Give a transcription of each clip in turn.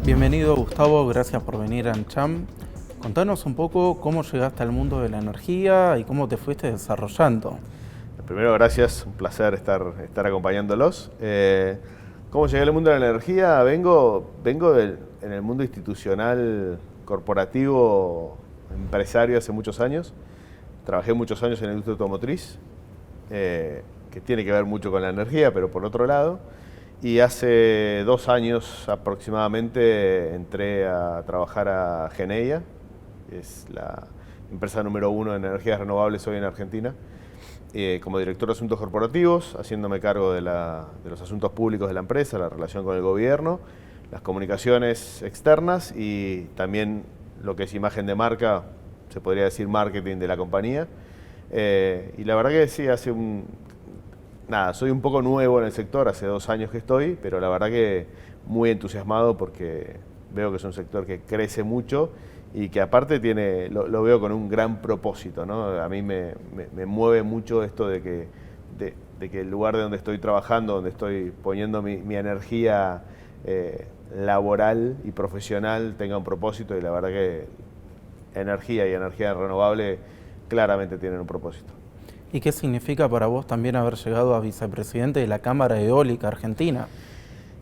Bienvenido Gustavo, gracias por venir a AmCham. Contanos un poco cómo llegaste al mundo de la energía y cómo te fuiste desarrollando. Primero, gracias, un placer estar acompañándolos. ¿Cómo llegué al mundo de la energía? Vengo en el mundo institucional, corporativo, empresario hace muchos años. Trabajé muchos años en la industria automotriz, que tiene que ver mucho con la energía, pero por otro lado. Y hace 2 años aproximadamente entré a trabajar a Geneia, que es la empresa número 1 en energías renovables hoy en Argentina, como director de asuntos corporativos, haciéndome cargo de los asuntos públicos de la empresa, la relación con el gobierno, las comunicaciones externas y también lo que es imagen de marca, se podría decir marketing de la compañía. Y la verdad que sí, soy un poco nuevo en el sector, hace 2 años que estoy, pero la verdad que muy entusiasmado porque veo que es un sector que crece mucho y que aparte lo veo con un gran propósito, ¿no? A mí me mueve mucho esto de que el lugar de donde estoy trabajando, donde estoy poniendo mi energía laboral y profesional tenga un propósito, y la verdad que energía y energía renovable claramente tienen un propósito. ¿Y qué significa para vos también haber llegado a vicepresidente de la Cámara Eólica Argentina?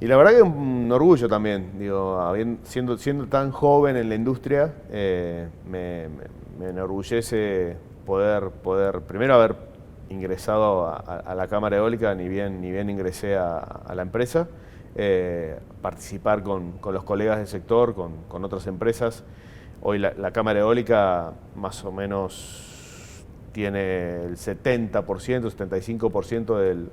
Y la verdad que un orgullo también, digo, siendo tan joven en la industria, me enorgullece poder primero haber ingresado a la Cámara Eólica, ni bien ingresé a la empresa, participar con los colegas del sector, con otras empresas. Hoy la Cámara Eólica más o menos tiene el 70%, 75%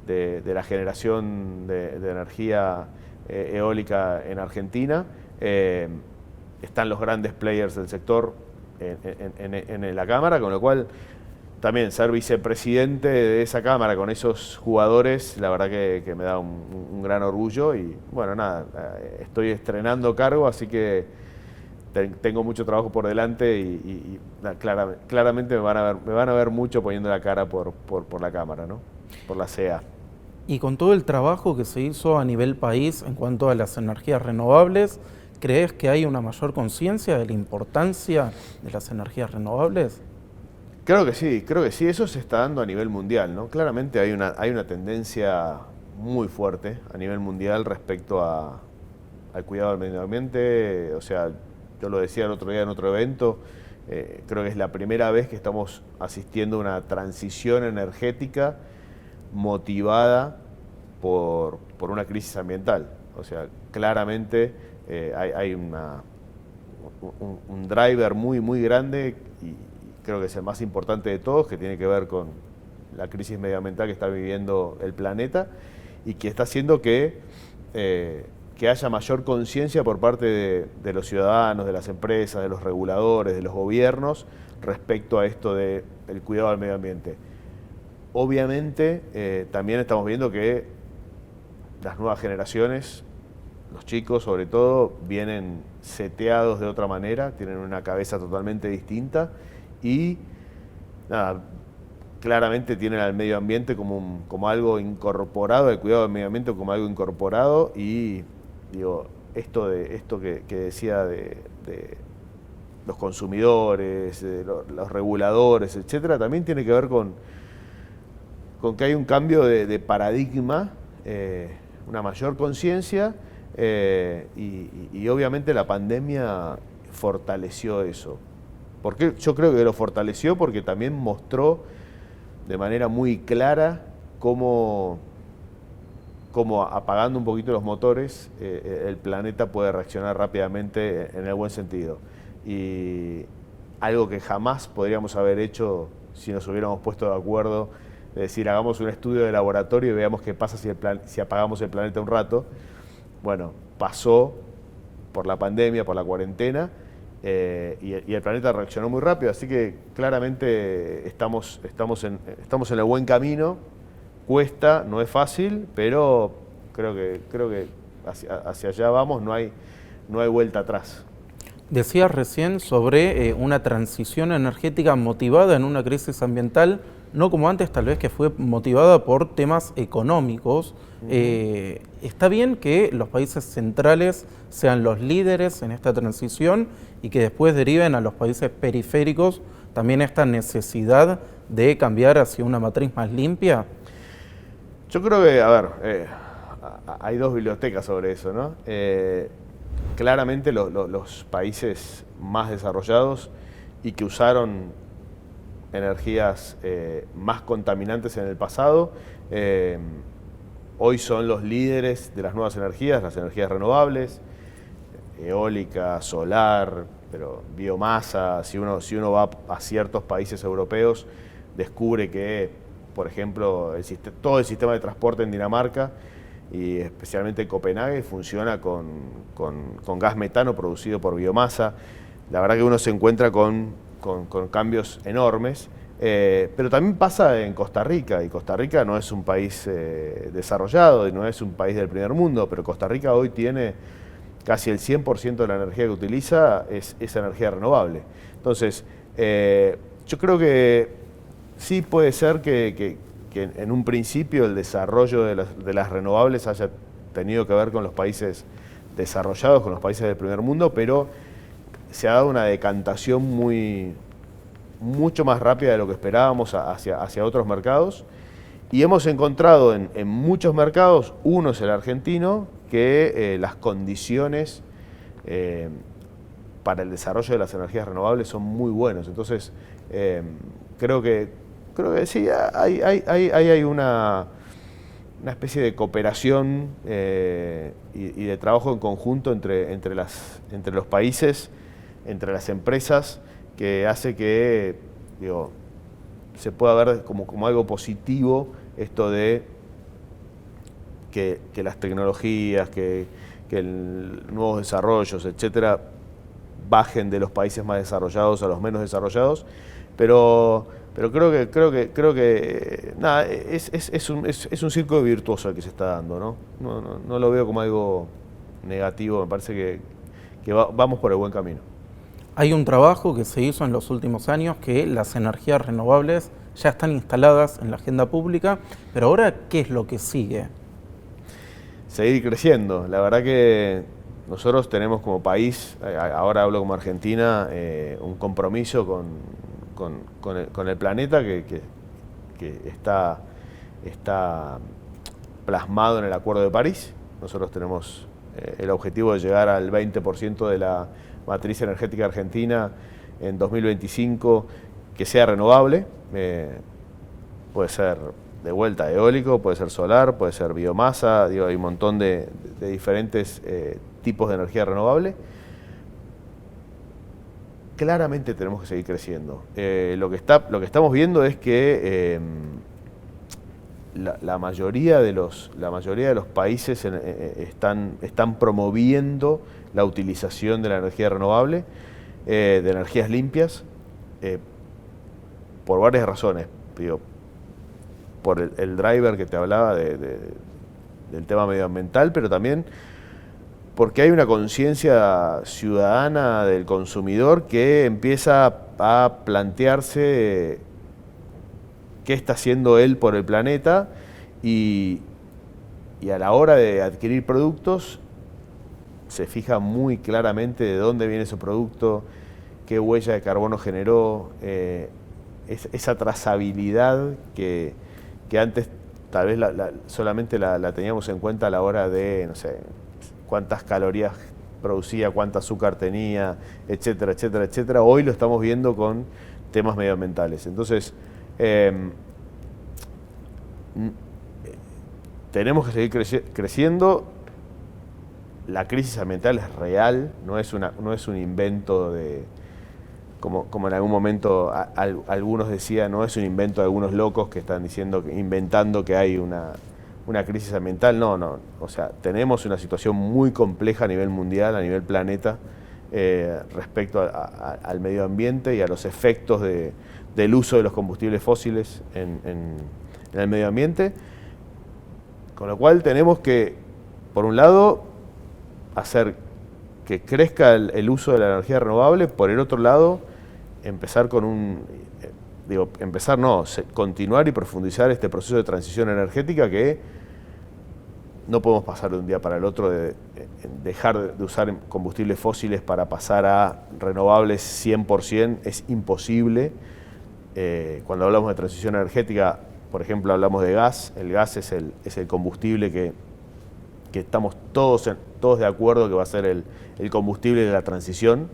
de la generación de energía eólica en Argentina. Están los grandes players del sector en la Cámara, con lo cual también ser vicepresidente de esa Cámara con esos jugadores, la verdad que me da un gran orgullo. Y bueno, nada, estoy estrenando cargo, así que tengo mucho trabajo por delante y claramente me van a ver mucho poniendo la cara por la Cámara, ¿no? Por la CEA. Y con todo el trabajo que se hizo a nivel país en cuanto a las energías renovables, ¿crees que hay una mayor conciencia de la importancia de las energías renovables? Creo que sí, eso se está dando a nivel mundial, ¿no? Claramente hay una tendencia muy fuerte a nivel mundial respecto al cuidado del medio ambiente. O sea, yo lo decía el otro día en otro evento, creo que es la primera vez que estamos asistiendo a una transición energética motivada por una crisis ambiental. O sea, claramente hay un driver muy grande, y creo que es el más importante de todos, que tiene que ver con la crisis medioambiental que está viviendo el planeta y que está haciendo que haya mayor conciencia por parte de los ciudadanos, de las empresas, de los reguladores, de los gobiernos respecto a esto del cuidado del medio ambiente. Obviamente también estamos viendo que las nuevas generaciones, los chicos sobre todo, vienen seteados de otra manera, tienen una cabeza totalmente distinta y nada, claramente tienen al medio ambiente como algo incorporado, el cuidado del medio ambiente como algo incorporado. Y digo, esto que decía de los consumidores, de los reguladores, etcétera, también tiene que ver con que hay un cambio de paradigma, una mayor conciencia, y obviamente la pandemia fortaleció eso. Porque yo creo que lo fortaleció porque también mostró de manera muy clara cómo apagando un poquito los motores, el planeta puede reaccionar rápidamente en el buen sentido. Y algo que jamás podríamos haber hecho si nos hubiéramos puesto de acuerdo, es decir, hagamos un estudio de laboratorio y veamos qué pasa si apagamos el planeta un rato. Bueno, pasó por la pandemia, por la cuarentena, y el planeta reaccionó muy rápido, así que claramente estamos en el buen camino. Cuesta, no es fácil, pero creo que hacia allá vamos, no hay vuelta atrás. Decías recién sobre una transición energética motivada en una crisis ambiental. no como antes tal vez que fue motivada por temas económicos. Está bien que los países centrales sean los líderes en esta transición y que después deriven a los países periféricos también esta necesidad de cambiar hacia una matriz más limpia. Yo creo que, a ver, hay dos bibliotecas sobre eso, ¿no? Claramente los países más desarrollados y que usaron energías más contaminantes en el pasado, hoy son los líderes de las nuevas energías, las energías renovables, eólica, solar, pero biomasa. Si uno va a ciertos países europeos, descubre que, por ejemplo, todo el sistema de transporte en Dinamarca y especialmente Copenhague funciona con gas metano producido por biomasa. La verdad que uno se encuentra con cambios enormes, pero también pasa en Costa Rica, y Costa Rica no es un país desarrollado y no es un país del primer mundo, pero Costa Rica hoy tiene casi el 100% de la energía que utiliza es energía renovable. Entonces, yo creo que sí puede ser que en un principio el desarrollo de las renovables haya tenido que ver con los países desarrollados, con los países del primer mundo, pero se ha dado una decantación mucho más rápida de lo que esperábamos hacia otros mercados, y hemos encontrado en muchos mercados, uno es el argentino, que las condiciones para el desarrollo de las energías renovables son muy buenas. Entonces, creo que sí, hay una especie de cooperación y de trabajo en conjunto entre los países, entre las empresas, que hace que, se pueda ver como algo positivo esto de que las tecnologías, que nuevos desarrollos, etcétera, bajen de los países más desarrollados a los menos desarrollados, pero creo que nada, es un círculo virtuoso el que se está dando, ¿no? No lo veo como algo negativo, me parece que vamos por el buen camino. Hay un trabajo que se hizo en los últimos años que las energías renovables ya están instaladas en la agenda pública, pero ahora, ¿qué es lo que sigue? Seguir creciendo. La verdad que nosotros tenemos como país, ahora hablo como Argentina, un compromiso con el planeta que está plasmado en el Acuerdo de París. Nosotros tenemos el objetivo de llegar al 20% de la matriz energética argentina en 2025 que sea renovable. Puede ser de vuelta eólico, puede ser solar, puede ser biomasa, hay un montón de diferentes tipos de energía renovable. Claramente tenemos que seguir creciendo. Lo que estamos viendo es que la mayoría de los países están promoviendo la utilización de la energía renovable, de energías limpias, por varias razones. Por el driver que te hablaba del tema medioambiental, pero también porque hay una conciencia ciudadana del consumidor que empieza a plantearse qué está haciendo él por el planeta, y a la hora de adquirir productos se fija muy claramente de dónde viene su producto, qué huella de carbono generó, esa trazabilidad que antes tal vez solamente la teníamos en cuenta a la hora de, no sé, cuántas calorías producía, cuánto azúcar tenía, etcétera, etcétera, etcétera. Hoy lo estamos viendo con temas medioambientales. Entonces, tenemos que seguir creciendo. La crisis ambiental es real, no es un invento de, como en algún momento algunos decían, no es un invento de algunos locos que están inventando que hay una crisis ambiental. No. O sea, tenemos una situación muy compleja a nivel mundial, a nivel planeta, respecto al medio ambiente y a los efectos del uso de los combustibles fósiles en el medio ambiente. Con lo cual tenemos que, por un lado, hacer que crezca el uso de la energía renovable, por el otro lado, empezar con continuar y profundizar este proceso de transición energética que no podemos pasar de un día para el otro de dejar de usar combustibles fósiles para pasar a renovables 100%, es imposible. Cuando hablamos de transición energética, por ejemplo, hablamos de gas. El gas es el combustible que estamos todos de acuerdo que va a ser el combustible de la transición.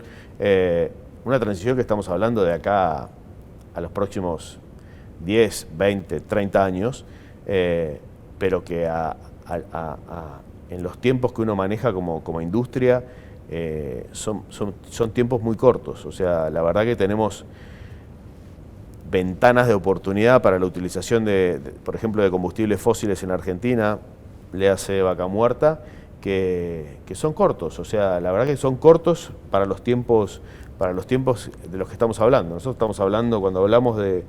Una transición que estamos hablando de acá a los próximos 10, 20, 30 años, pero que en los tiempos que uno maneja como industria son tiempos muy cortos. O sea, la verdad que tenemos ventanas de oportunidad para la utilización por ejemplo, de combustibles fósiles en Argentina, léase Vaca Muerta, que son cortos. O sea, la verdad que son cortos para los tiempos de los que estamos hablando. Nosotros estamos hablando, cuando hablamos de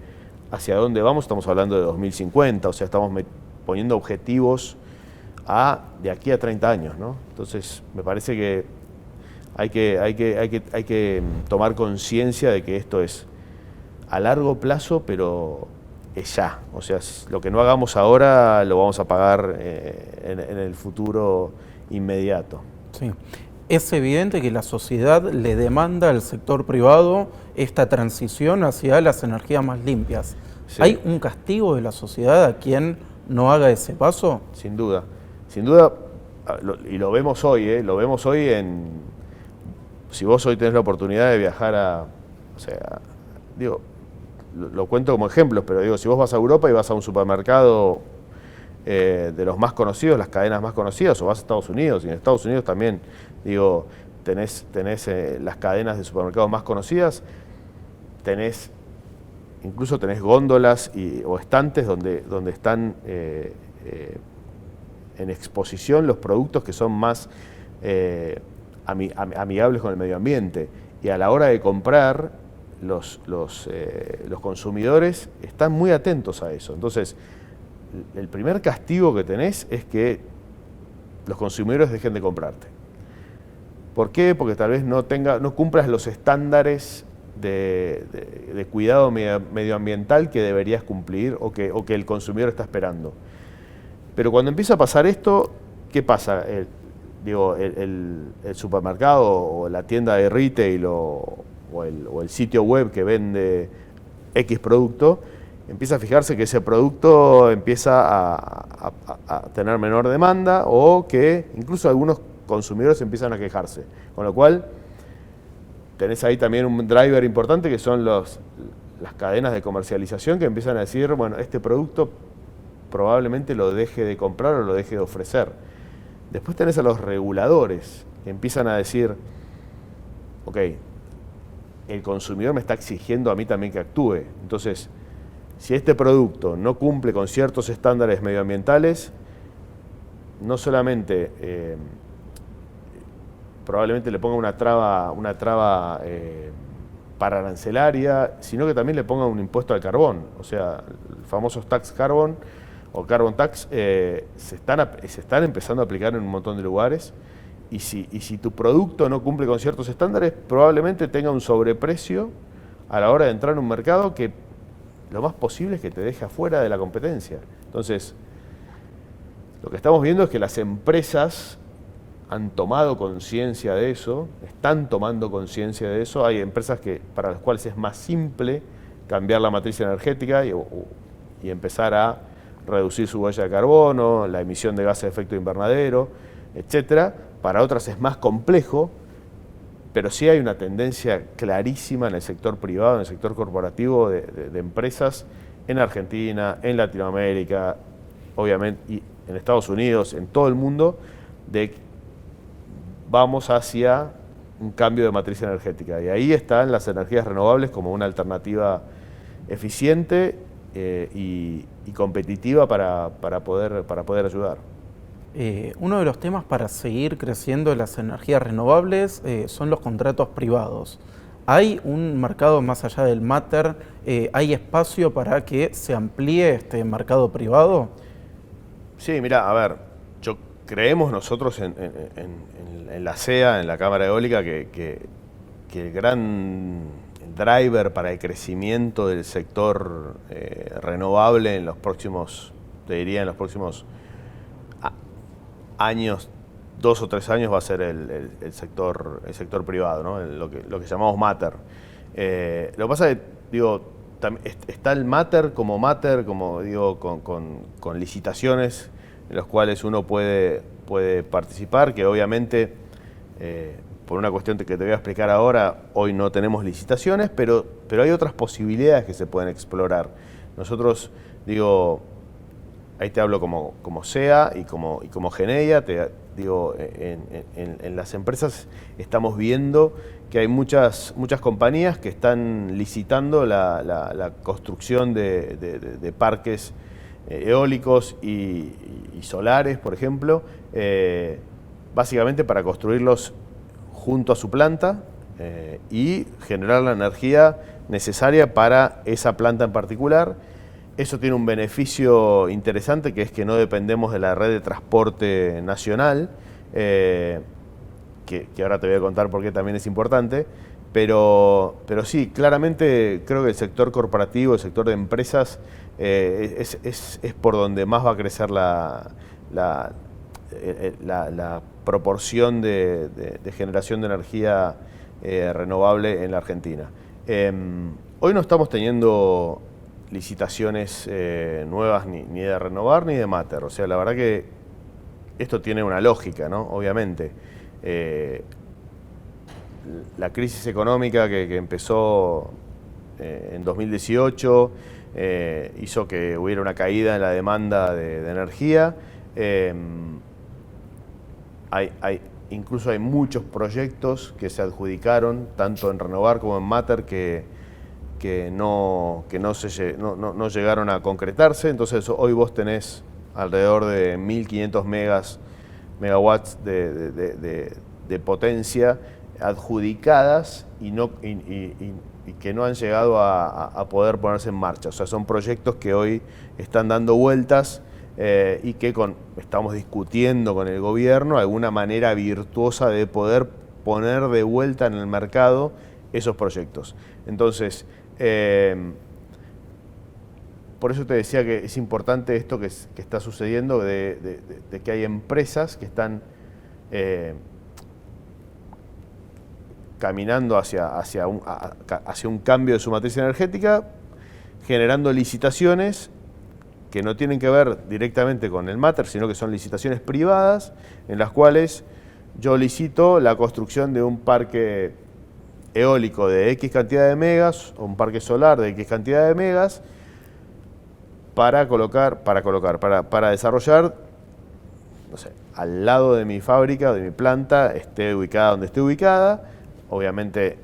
hacia dónde vamos, estamos hablando de 2050, o sea, estamos poniendo objetivos de aquí a 30 años, ¿no? Entonces, me parece que hay que tomar conciencia de que esto es a largo plazo, pero es ya. O sea, lo que no hagamos ahora lo vamos a pagar en el futuro inmediato. Sí. Es evidente que la sociedad le demanda al sector privado esta transición hacia las energías más limpias. Sí. ¿Hay un castigo de la sociedad a quien no haga ese paso? Sin duda. Sin duda, y lo vemos hoy, si vos hoy tenés la oportunidad de viajar o sea, digo, lo cuento como ejemplos, pero digo, si vos vas a Europa y vas a un supermercado de los más conocidos, las cadenas más conocidas, o vas a Estados Unidos, y en Estados Unidos también, digo, tenés las cadenas de supermercados más conocidas, incluso tenés góndolas o estantes donde están en exposición los productos que son más amigables con el medio ambiente. Y a la hora de comprar, los consumidores están muy atentos a eso. Entonces, el primer castigo que tenés es que los consumidores dejen de comprarte. ¿Por qué? Porque tal vez no cumplas los estándares de cuidado medioambiental que deberías cumplir o que el consumidor está esperando. Pero cuando empieza a pasar esto, ¿qué pasa? El supermercado o la tienda de retail o el sitio web que vende X producto, empieza a fijarse que ese producto empieza a tener menor demanda o que incluso algunos consumidores empiezan a quejarse. Con lo cual, tenés ahí también un driver importante que son las cadenas de comercialización que empiezan a decir, bueno, este producto probablemente lo deje de comprar o lo deje de ofrecer. Después tenés a los reguladores que empiezan a decir, ok, el consumidor me está exigiendo a mí también que actúe. Entonces, si este producto no cumple con ciertos estándares medioambientales, no solamente probablemente le ponga una traba paraarancelaria, sino que también le ponga un impuesto al carbón. O sea, el famoso tax carbon o carbon tax se están empezando a aplicar en un montón de lugares. Y si tu producto no cumple con ciertos estándares, probablemente tenga un sobreprecio a la hora de entrar en un mercado que lo más posible es que te deje afuera de la competencia. Entonces, lo que estamos viendo es que las empresas han tomado conciencia de eso, están tomando conciencia de eso. Hay empresas para las cuales es más simple cambiar la matriz energética y empezar a reducir su huella de carbono, la emisión de gases de efecto invernadero, etcétera. Para otras es más complejo, pero sí hay una tendencia clarísima en el sector privado, en el sector corporativo de empresas en Argentina, en Latinoamérica, obviamente, y en Estados Unidos, en todo el mundo, de que vamos hacia un cambio de matriz energética. Y ahí están las energías renovables como una alternativa eficiente y competitiva para poder ayudar. Uno de los temas para seguir creciendo las energías renovables son los contratos privados. ¿Hay un mercado más allá del Matter? ¿Hay espacio para que se amplíe este mercado privado? Sí, mira, a ver, creemos nosotros en la CEA, en la Cámara Eólica, que el gran driver para el crecimiento del sector renovable en los próximos, te diría, en los próximos años, 2 o 3 años, va a ser el sector privado, ¿no? Lo que llamamos Matter. Lo que pasa es que, digo, está el Matter, como digo, con licitaciones en las cuales uno puede participar, que obviamente, por una cuestión que te voy a explicar ahora, hoy no tenemos licitaciones, pero hay otras posibilidades que se pueden explorar. Nosotros, digo, ahí te hablo como SEA y como Geneia, digo, en las empresas estamos viendo que hay muchas compañías que están licitando la construcción de parques eólicos y solares, por ejemplo, básicamente para construirlos junto a su planta y generar la energía necesaria para esa planta en particular. Eso tiene un beneficio interesante, que es que no dependemos de la red de transporte nacional, que ahora te voy a contar por qué también es importante, pero sí, claramente creo que el sector corporativo, el sector de empresas, es por donde más va a crecer la proporción de generación de energía renovable en la Argentina. Hoy no estamos teniendo licitaciones nuevas ni de Renovar ni de Matter. O sea, la verdad que esto tiene una lógica, ¿no? Obviamente. La crisis económica que empezó en 2018 hizo que hubiera una caída en la demanda de energía. Incluso hay muchos proyectos que se adjudicaron, tanto en Renovar como en Matter, que no llegaron a concretarse. Entonces hoy vos tenés alrededor de 1.500 megawatts de potencia adjudicadas y que no han llegado a poder ponerse en marcha. O sea, son proyectos que hoy están dando vueltas y que estamos discutiendo con el gobierno alguna manera virtuosa de poder poner de vuelta en el mercado esos proyectos. Entonces, por eso te decía que es importante esto que está sucediendo, de que hay empresas que están caminando hacia un cambio de su matriz energética, generando licitaciones que no tienen que ver directamente con el Matter, sino que son licitaciones privadas, en las cuales yo licito la construcción de un parque eólico de X cantidad de megas, o un parque solar de X cantidad de megas, para desarrollar, no sé, al lado de mi fábrica o de mi planta, esté ubicada donde esté ubicada. Obviamente,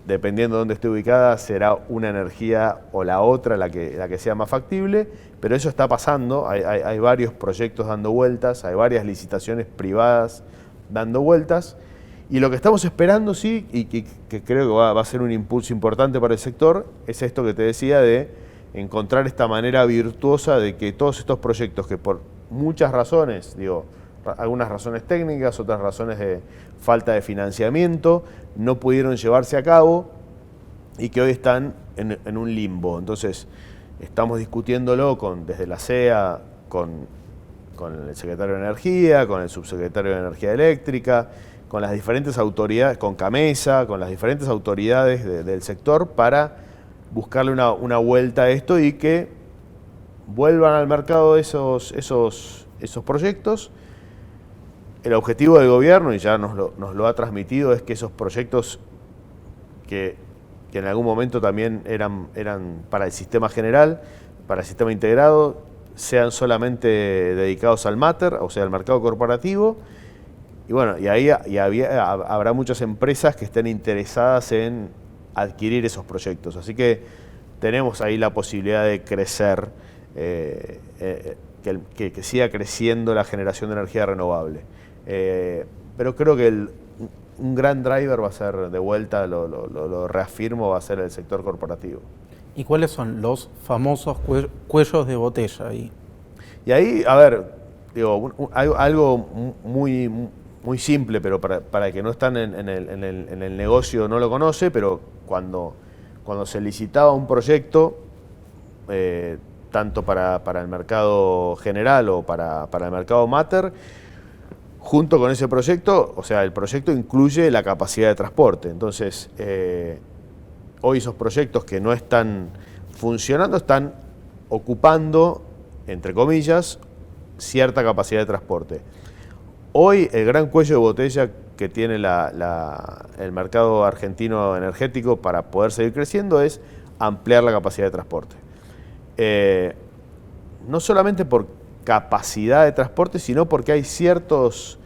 dependiendo de dónde esté ubicada, será una energía o la otra la que sea más factible, pero eso está pasando. Hay varios proyectos dando vueltas, hay varias licitaciones privadas dando vueltas, y lo que estamos esperando, sí, y que creo que va a ser un impulso importante para el sector, es esto que te decía, de encontrar esta manera virtuosa de que todos estos proyectos, que por muchas razones, digo, algunas razones técnicas, otras razones de falta de financiamiento, no pudieron llevarse a cabo y que hoy están en un limbo. Entonces, estamos discutiéndolo desde la SEA, con el secretario de Energía, con el subsecretario de Energía Eléctrica, con las diferentes autoridades, con CAMESA, con las diferentes autoridades del sector, para buscarle una vuelta a esto y que vuelvan al mercado esos proyectos. El objetivo del gobierno, y ya nos lo ha transmitido, es que esos proyectos que en algún momento también eran para el sistema general, para el sistema integrado, sean solamente dedicados al Matter, o sea, al mercado corporativo. Y bueno, y ahí habrá muchas empresas que estén interesadas en adquirir esos proyectos. Así que tenemos ahí la posibilidad de crecer, que siga creciendo la generación de energía renovable. Pero creo que un gran driver va a ser, de vuelta, lo reafirmo, va a ser el sector corporativo. ¿Y cuáles son los famosos cuellos de botella ahí? Y ahí, a ver, digo, algo muy simple, pero para el que no están en el negocio no lo conoce, pero cuando cuando se licitaba un proyecto, tanto para el mercado general o para el mercado Mater, junto con ese proyecto, o sea, el proyecto incluye la capacidad de transporte. Entonces, hoy esos proyectos que no están funcionando están ocupando, entre comillas, cierta capacidad de transporte. Hoy el gran cuello de botella que tiene el mercado argentino energético para poder seguir creciendo es ampliar la capacidad de transporte. No solamente por capacidad de transporte, sino porque hay ciertas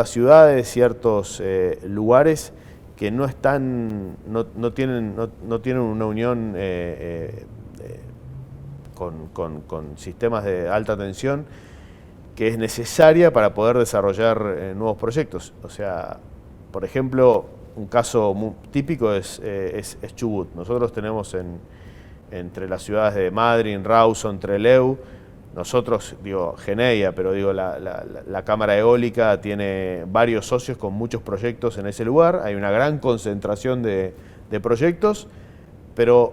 ciudades, ciertos lugares que no tienen una unión con sistemas de alta tensión que es necesaria para poder desarrollar nuevos proyectos. O sea, por ejemplo, un caso muy típico es Chubut. Nosotros tenemos entre las ciudades de Madryn, Rawson, Trelew, nosotros, digo, Geneia, pero digo, la Cámara Eólica tiene varios socios con muchos proyectos en ese lugar. Hay una gran concentración de proyectos, pero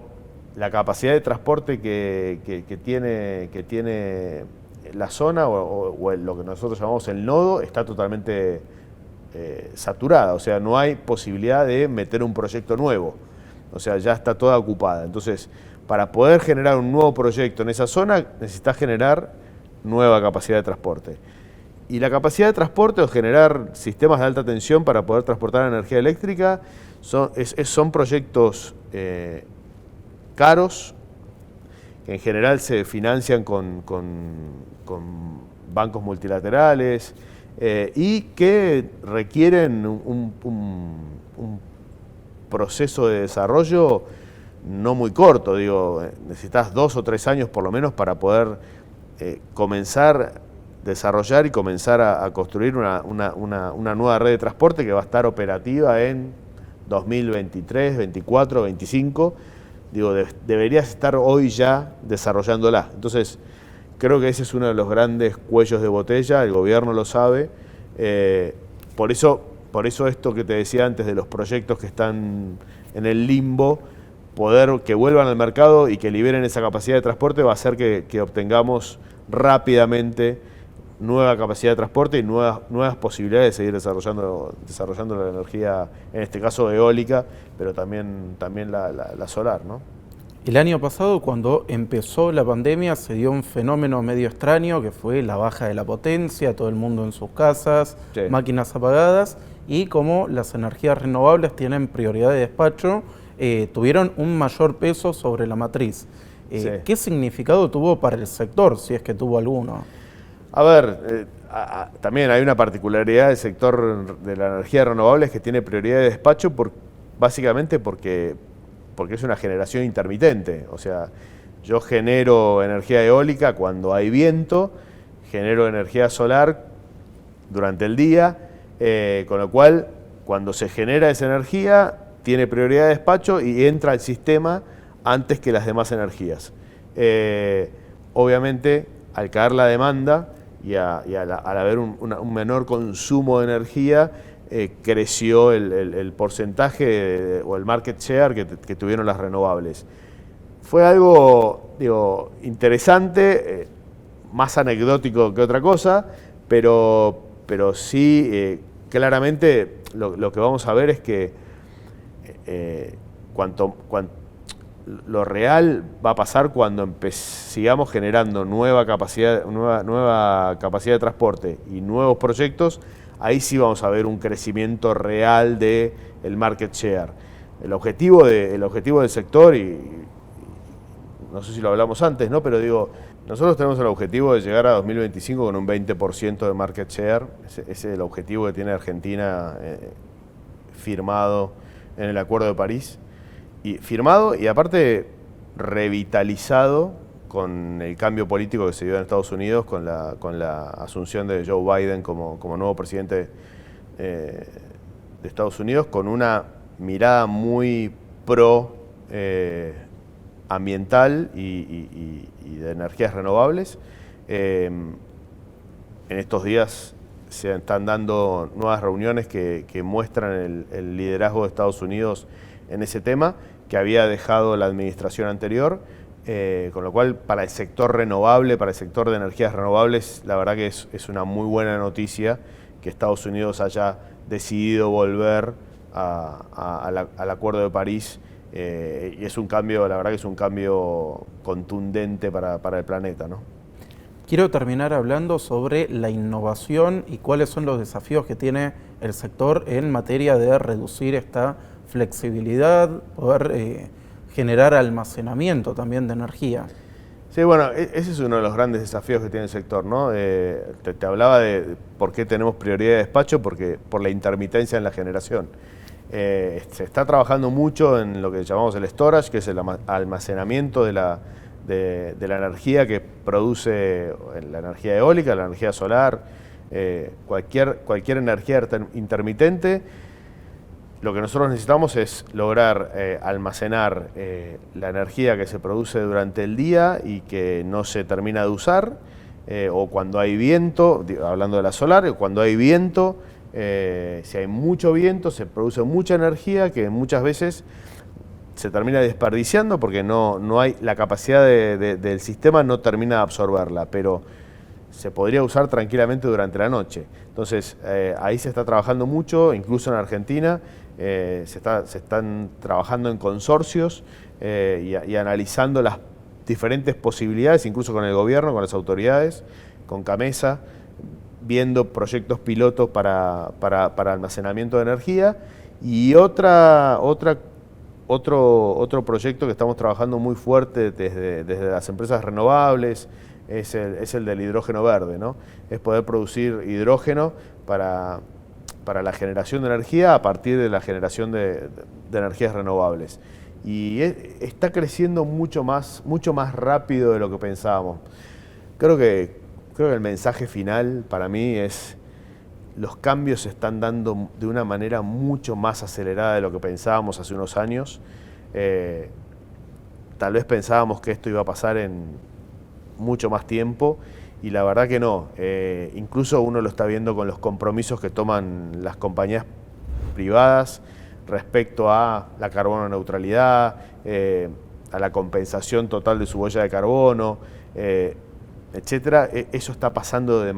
la capacidad de transporte que tiene la zona o lo que nosotros llamamos el nodo está totalmente saturada. O sea, no hay posibilidad de meter un proyecto nuevo. O sea, ya está toda ocupada. Entonces, para poder generar un nuevo proyecto en esa zona, necesitas generar nueva capacidad de transporte. Y la capacidad de transporte o generar sistemas de alta tensión para poder transportar energía eléctrica son proyectos caros, que en general se financian con bancos multilaterales y que requieren un proceso de desarrollo no muy corto. Digo, necesitas 2 o 3 años por lo menos para poder comenzar a desarrollar y comenzar a construir una nueva red de transporte que va a estar operativa en 2023, 2024, 2025. Digo, deberías estar hoy ya desarrollándola. Entonces, creo que ese es uno de los grandes cuellos de botella, el gobierno lo sabe. Por eso esto que te decía antes de los proyectos que están en el limbo, poder que vuelvan al mercado y que liberen esa capacidad de transporte va a hacer que obtengamos rápidamente nueva capacidad de transporte y nuevas posibilidades de seguir desarrollando la energía, en este caso eólica, pero también la solar, ¿no? El año pasado, cuando empezó la pandemia, se dio un fenómeno medio extraño que fue la baja de la potencia, todo el mundo en sus casas, sí, máquinas apagadas, y como las energías renovables tienen prioridad de despacho, tuvieron un mayor peso sobre la matriz. Sí. ¿Qué significado tuvo para el sector, si es que tuvo alguno? A ver, también hay una particularidad del sector de la energía renovable que tiene prioridad de despacho básicamente porque es una generación intermitente. O sea, yo genero energía eólica cuando hay viento, genero energía solar durante el día, con lo cual cuando se genera esa energía tiene prioridad de despacho y entra al sistema antes que las demás energías. Obviamente, al caer la demanda y al haber un menor consumo de energía, creció el porcentaje o el market share que tuvieron las renovables. Fue algo, digo, interesante, más anecdótico que otra cosa, pero sí, claramente lo que vamos a ver es que lo real va a pasar cuando sigamos generando nueva capacidad de transporte y nuevos proyectos. Ahí sí vamos a ver un crecimiento real del market share. El objetivo del sector, y no sé si lo hablamos antes, ¿no? Pero digo, nosotros tenemos el objetivo de llegar a 2025 con un 20% de market share. Ese es el objetivo que tiene Argentina firmado en el Acuerdo de París. Firmado y aparte revitalizado con el cambio político que se dio en Estados Unidos, con la asunción de Joe Biden como nuevo presidente de Estados Unidos, con una mirada muy pro ambiental y de energías renovables. En estos días se están dando nuevas reuniones que muestran el liderazgo de Estados Unidos en ese tema, que había dejado la administración anterior, con lo cual para el sector renovable, para el sector de energías renovables, la verdad que es una muy buena noticia que Estados Unidos haya decidido volver al Acuerdo de París, y es un cambio, la verdad que es un cambio contundente para el planeta, ¿no? Quiero terminar hablando sobre la innovación y cuáles son los desafíos que tiene el sector en materia de reducir esta flexibilidad, poder generar almacenamiento también de energía. Sí, bueno, ese es uno de los grandes desafíos que tiene el sector, ¿no? Te hablaba de por qué tenemos prioridad de despacho, porque por la intermitencia en la generación. Se está trabajando mucho en lo que llamamos el storage, que es el almacenamiento de la energía que produce la energía eólica, la energía solar, cualquier energía intermitente. Lo que nosotros necesitamos es lograr almacenar la energía que se produce durante el día y que no se termina de usar, o cuando hay viento, hablando de la solar, o cuando hay viento, si hay mucho viento se produce mucha energía que muchas veces se termina desperdiciando porque no hay la capacidad del sistema, no termina de absorberla, pero se podría usar tranquilamente durante la noche. Entonces ahí se está trabajando mucho, incluso en Argentina se están trabajando en consorcios y analizando las diferentes posibilidades, incluso con el gobierno, con las autoridades, con CAMESA, viendo proyectos pilotos para almacenamiento de energía. Y otro proyecto que estamos trabajando muy fuerte desde las empresas renovables es el del hidrógeno verde, ¿no? Es poder producir hidrógeno para la generación de energía a partir de la generación de energías renovables. Y está creciendo mucho más rápido de lo que pensábamos. Creo que el mensaje final para mí es: los cambios se están dando de una manera mucho más acelerada de lo que pensábamos hace unos años. Tal vez pensábamos que esto iba a pasar en mucho más tiempo y la verdad que no. Incluso uno lo está viendo con los compromisos que toman las compañías privadas respecto a la carbono neutralidad, a la compensación total de su huella de carbono, etcétera. Eso está pasando de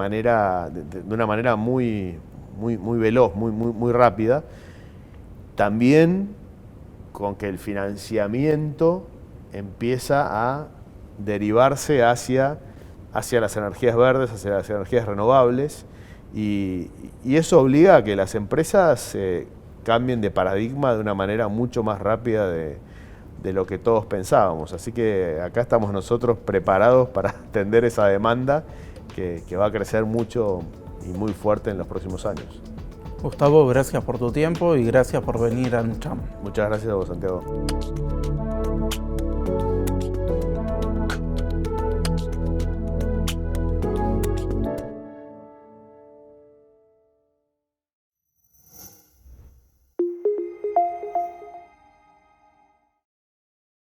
una manera muy veloz, muy rápida. También con que el financiamiento empieza a derivarse hacia las energías verdes, hacia las energías renovables, y eso obliga a que las empresas cambien de paradigma de una manera mucho más rápida de lo que todos pensábamos. Así que acá estamos nosotros preparados para atender esa demanda que va a crecer mucho y muy fuerte en los próximos años. Gustavo, gracias por tu tiempo y gracias por venir a Nucham. Muchas gracias a vos, Santiago.